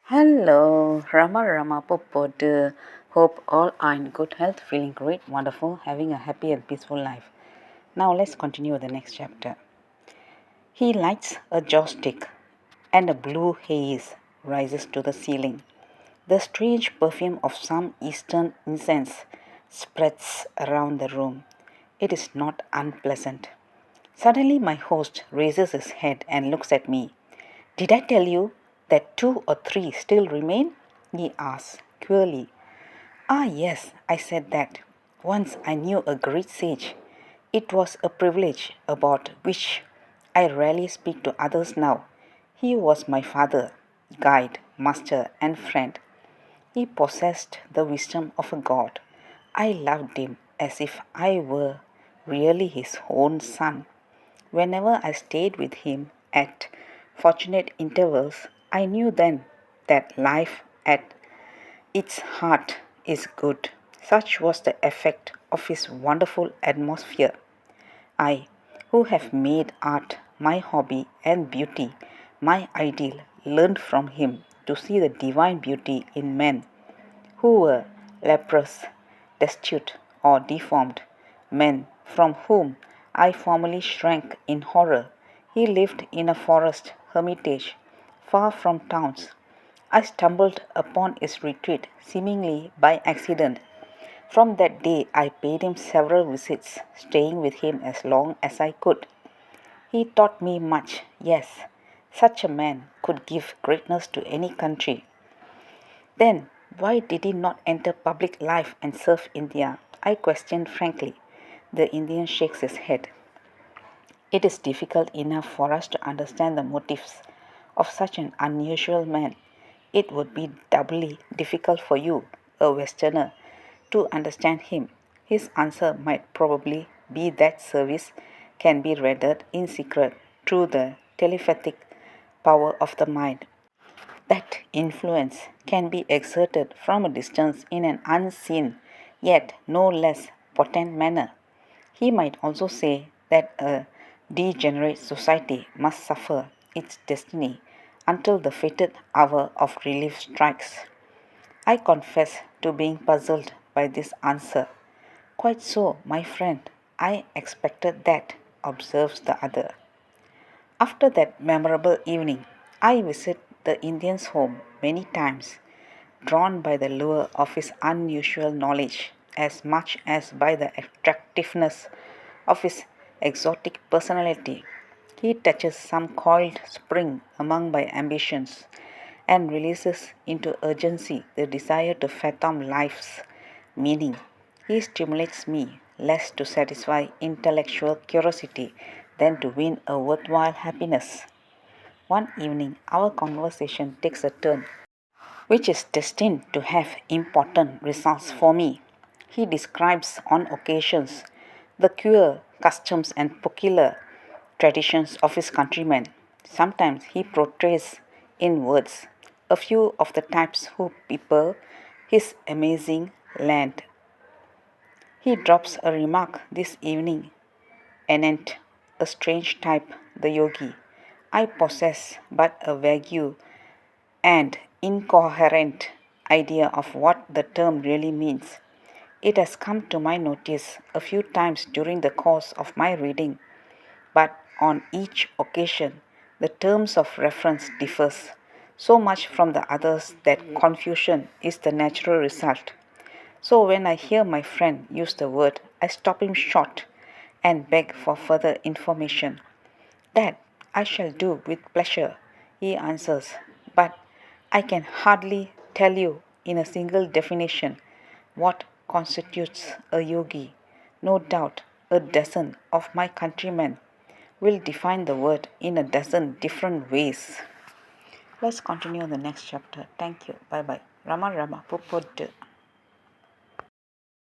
Hello, Rama Rama Popodu. Hope all are in good health, feeling great, wonderful, having a happy and peaceful life. Now let's continue the next chapter. He lights a joystick, and a blue haze rises to the ceiling. The strange perfume of some eastern incense spreads around the room. It is not unpleasant. Suddenly, my host raises his head and looks at me. Did I tell you that 2 or 3 still remain? He asks, queerly. Ah, yes, I said that. Once I knew a great sage. It was a privilege about which I rarely speak to others now. He was my father, guide, master, and friend. He possessed the wisdom of a god. I loved him as if I were really his own son. Whenever I stayed with him at fortunate intervals, I knew then that life at its heart is good. Such was the effect of his wonderful atmosphere. I, who have made art my hobby and beauty my ideal, learned from him to see the divine beauty in men who were leprous, destitute, or deformed, men from whom I formerly shrank in horror. He lived in a forest hermitage, far from towns. I stumbled upon his retreat seemingly by accident. From that day I paid him several visits, staying with him as long as I could. He taught me much, yes. Such a man could give greatness to any country. Then why did he not enter public life and serve India? I questioned frankly. The Indian shakes his head. It is difficult enough for us to understand the motives of such an unusual man. It would be doubly difficult for you, a Westerner, to understand him. His answer might probably be that service can be rendered in secret through the telepathic power of the mind. That influence can be exerted from a distance in an unseen, yet no less potent manner. He might also say that a degenerate society must suffer its destiny until the fated hour of relief strikes. I confess to being puzzled by this answer. Quite so, my friend. I expected that, observes the other. After that memorable evening, I visited the Indian's home many times, drawn by the lure of his unusual knowledge as much as by the attractiveness of his exotic personality. He touches some coiled spring among my ambitions and releases into urgency the desire to fathom life's meaning. He stimulates me less to satisfy intellectual curiosity than to win a worthwhile happiness. One evening, our conversation takes a turn which is destined to have important results for me. He describes on occasions the queer customs and peculiar traditions of his countrymen. Sometimes he portrays in words a few of the types who people his amazing land. He drops a remark this evening anent a strange type, the yogi. I possess but a vague and incoherent idea of what the term really means. It has come to my notice a few times during the course of my reading, but on each occasion the terms of reference differs so much from the others that confusion is the natural result. So when I hear my friend use the word, I stop him short and beg for further information. That I shall do with pleasure, he answers, but I can hardly tell you in a single definition what constitutes a yogi. No doubt a dozen of my countrymen will define the word in a dozen different ways. Let's continue the next chapter. Thank you. Bye bye. Rama Rama Pupod.